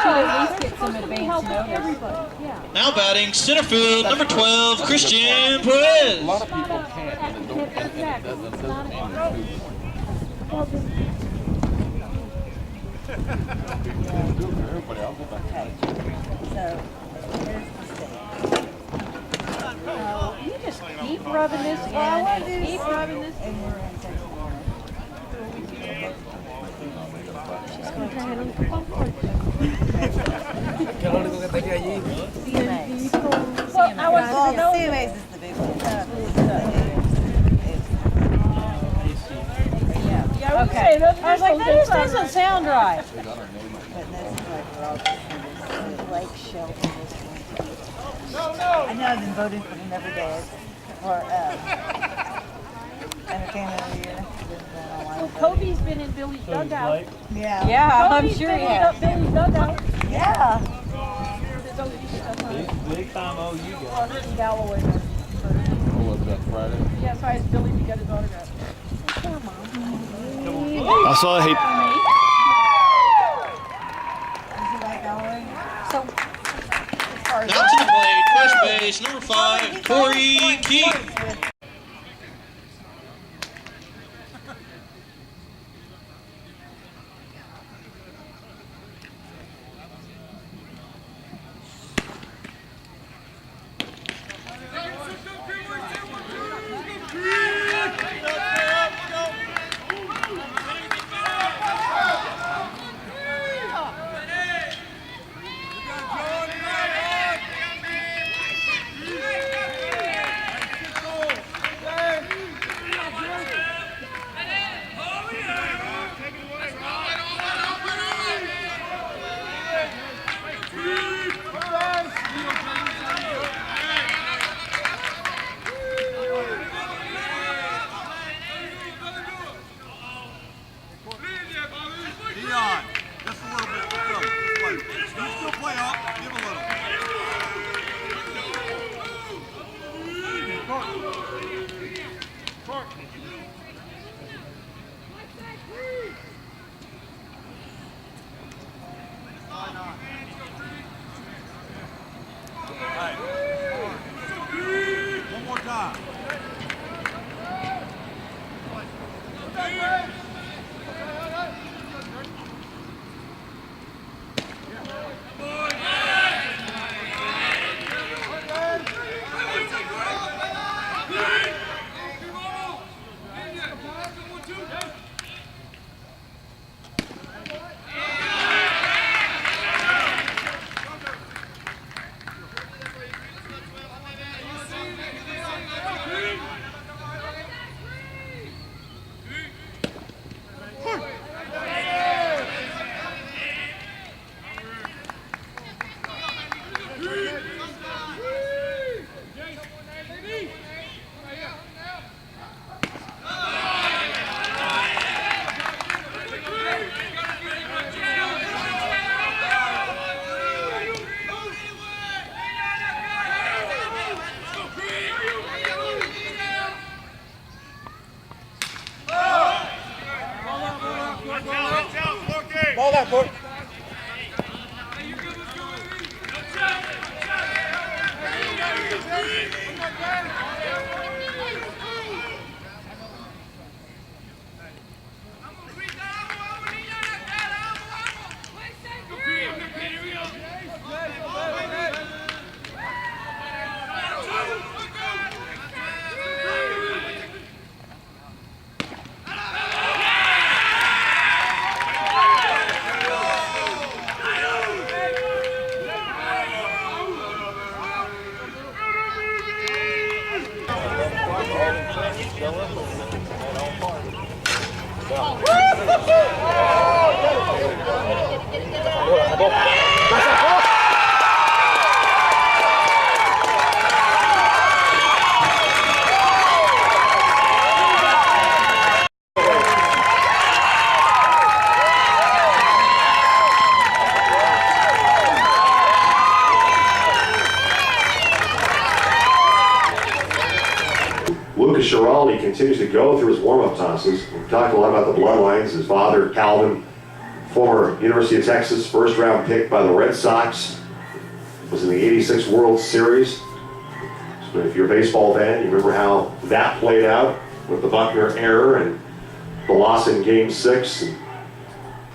at least get some advance notice. Yeah. Now batting center field, number 12, Christian Perez. A lot of people can't, and it doesn't mean everybody, I'll go back. Okay, so here's the stick. You just keep rubbing this in and keep rubbing this in. And we're in Texas. She's going to try it on the comfort. ¿Qué es lo único que tenía allí? CMAs. Well, I want Well, to know CMAs is the big one. Yeah, okay. I was like, that just doesn't sound right. But this is like we're all just lake shelter. I know I've been voting for him every day for entertainment of the year. Well, Kobe's been in Billy's dugout. Yeah. Yeah, I'm Kobe's sure been he in has. Billy's dugout. Yeah. Big time OU guy. In Galloway. Oh, was that Friday? Yeah, so I asked Billy to get his autograph. I saw he. Is he like Galloway? So, as far as Now to the plate, first base, number 5, Corey Keith. One more time. Ball that, boy. Continues to go through his warm-up tosses. We talked a lot about the bloodlines. His father, Calvin, former University of Texas first-round pick by the Red Sox. Was in the '86 World Series. So if you're a baseball fan, you remember how that played out with the Buckner error and the loss in Game 6. And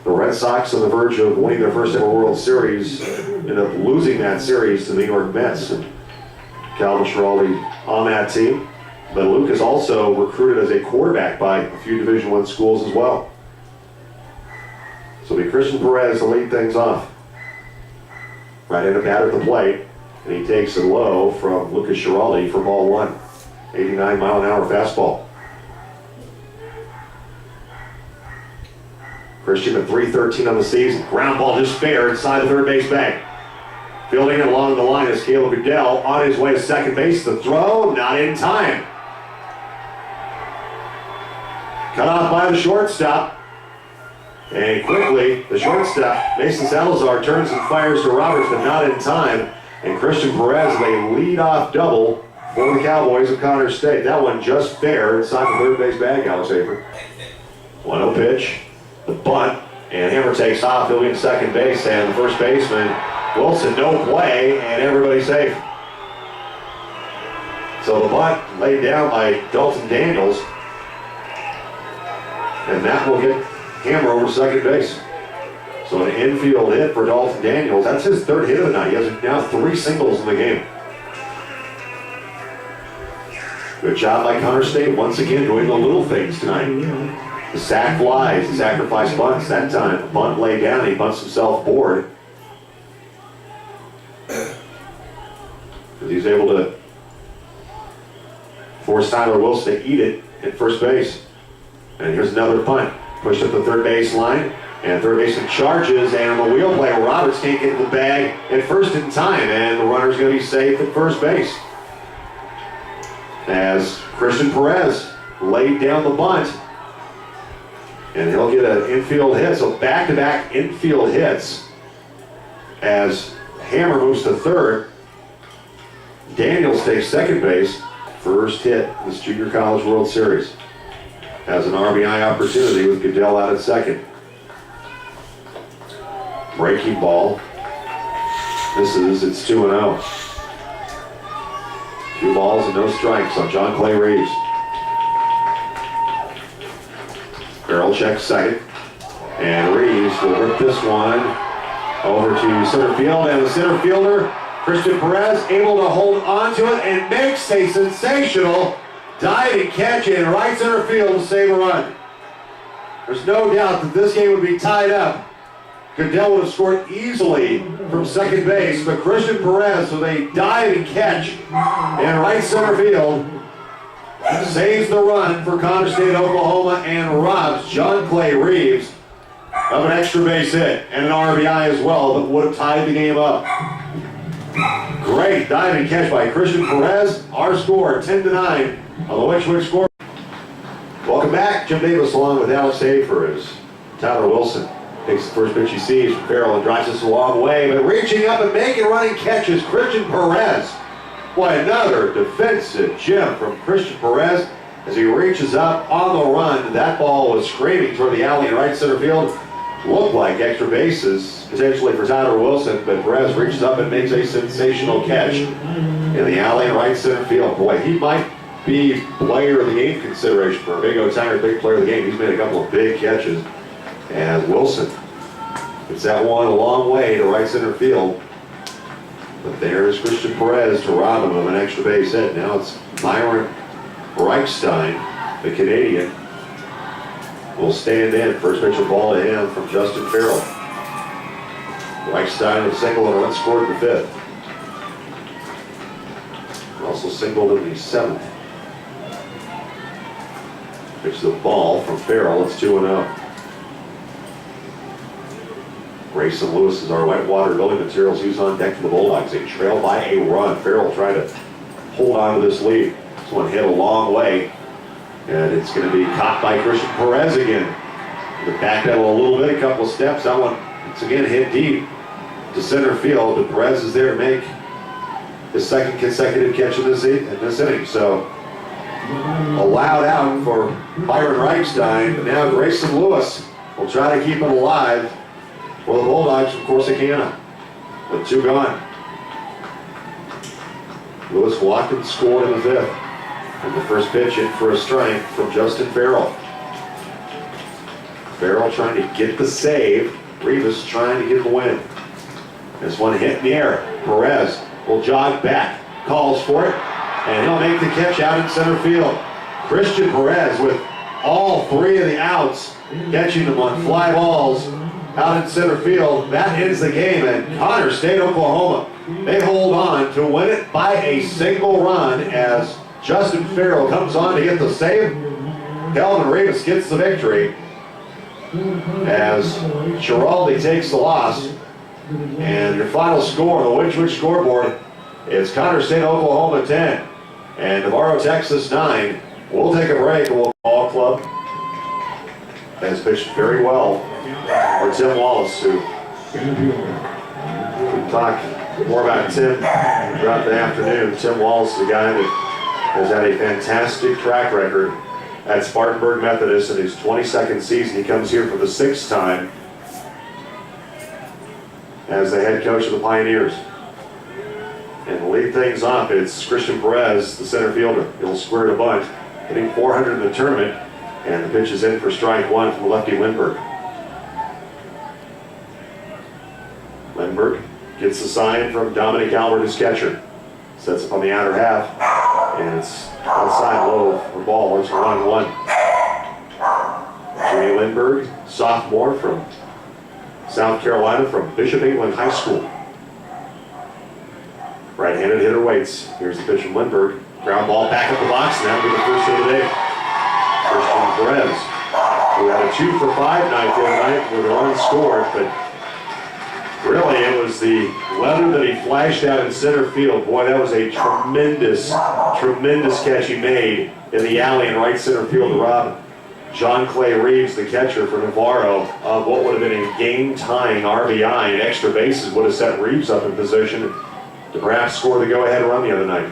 the Red Sox, on the verge of winning their first ever World Series, ended up losing that series to the New York Mets. And Calvin Schiraldi on that team. But Luke is also recruited as a quarterback by a few Division I schools as well. So it'll be Christian Perez to lead things off. Right-handed batter at the plate, and he takes it low from Lucas Schiraldi for ball one. 89-mile-an-hour fastball. Christian at .313 on the season. Ground ball just fair inside the third base bag. Fielding it along the line is Caleb Goodell on his way to second base. The throw, not in time. Cut off by the shortstop. And quickly, the shortstop, Mason Salazar, turns and fires to Roberts, but not in time. And Christian Perez, a lead-off double for the Cowboys of Connors State. That one just fair inside the third base bag, Alex Hafer. 1-0 pitch, the bunt, and Hammer takes off, fielding second base, and the first baseman, Wilson, no play, and everybody safe. So the bunt laid down by Dalton Daniels, and that will get Hammer over second base. So an infield hit for Dalton Daniels. That's his third hit of the night. He has now 3 singles in the game. Good job by Connors State once again doing the little things tonight. The sack flies, the sacrifice bunts. That time the bunt laid down, he bunts himself forward. He's able to force Tyler Wilson to eat it at first base. And here's another punt. Pushed up the third base line, and third baseman charges, and on the wheel play, Roberts can't get to the bag at first in time, and the runner's going to be safe at first base. As Christian Perez laid down the bunt, and he'll get an infield hit, so back-to-back infield hits as Hammer moves to third. Daniels takes second base, first hit in this Junior College World Series. Has an RBI opportunity with Goodell out at second. Breaking ball. Misses, it's 2-0. 2 balls and no strikes on John Clay Reeves. Farrell checks second. And Reeves will rip this one over to center field, and the center fielder, Christian Perez, able to hold onto it and makes a sensational diving catch in right center field to save a run. There's no doubt that this game would be tied up. Goodell would have scored easily from second base, but Christian Perez with a diving catch in right center field saves the run for Connors State, Oklahoma, and robs John Clay Reeves of an extra base hit and an RBI as well that would have tied the game up. Great diving catch by Christian Perez. Our score 10-9 on the Witch score. Welcome back. Jim Davis along with Alex Hafer as Tyler Wilson takes the first pitch he sees from Farrell and drives us a long way, but reaching up and making running catches, Christian Perez. Boy, another defensive gem from Christian Perez as he reaches up on the run. That ball was screaming toward the alley in right center field. Looked like extra bases potentially for Tyler Wilson, but Perez reaches up and makes a sensational catch in the alley in right center field. Boy, he might be player of the game consideration for a Big O Tiger, big player of the game. He's made a couple of big catches. And Wilson gets that one a long way to right center field. But there's Christian Perez to rob him of an extra base hit. Now it's Myron Reichstein, the Canadian, will stand in. First pitch of ball to him from Justin Farrell. Reichstein with a single and a run scored in the 5th. Also singled in the 7th. Pitch the ball from Farrell. It's 2-0. Grayson Lewis is our Whitewater building materials used on deck for the Bulldogs. They trail by a run. Farrell trying to hold on to this lead. This one hit a long way, and it's going to be caught by Christian Perez again. The backpedal a little bit, a couple of steps. That one, it's again hit deep to center field, but Perez is there to make his second consecutive catch in this inning. So allowed out for Byron Reichstein, but now Grayson Lewis will try to keep it alive for the Bulldogs from Corsicana with 2 gone. Lewis Watkins scored in the 5th. And the first pitch in for a strike from Justin Farrell. Farrell trying to get the save. Rivas trying to get the win. This one hit in the air. Perez will jog back, calls for it, and he'll make the catch out in center field. Christian Perez with all 3 of the outs, catching them on fly balls out in center field. That ends the game, and Connor State, Oklahoma, they hold on to win it by a single run as Justin Farrell comes on to get the save. Calvin Rivas gets the victory as Giraldi takes the loss. And your final score on the Witch scoreboard is Connor State, Oklahoma 10 and Navarro, Texas 9. We'll take a break. We'll ball club has pitched very well for Tim Wallace, who we'll talk more about Tim throughout the afternoon. Tim Wallace is a guy that has had a fantastic track record at Spartanburg Methodist in his 22nd season. He comes here for the 6th time as the head coach of the Pioneers. And to lead things off, it's Christian Perez, the center fielder. He'll square a bunt, hitting 400 in the tournament, and the pitch is in for strike 1 from lefty Lindbergh. Lindbergh gets the sign from Dominic Albert, his catcher. Sets up on the outer half, and it's outside low for ball. It's 1-1. Jimmy Lindbergh, sophomore from South Carolina, from Bishop England High School. Right-handed hitter waits. Here's the pitch from Lindbergh. Ground ball back up the box, and that'll be the first of the day. Christian Perez, who had a 2 for 5 night the other night with a run scored, but really it was the leather that he flashed out in center field. Boy, that was a tremendous catch he made in the alley in right center field to rob John Clay Reeves, the catcher for Navarro, of what would have been a game-tying RBI, and extra bases would have set Reeves up in position to perhaps score the go-ahead run the other night.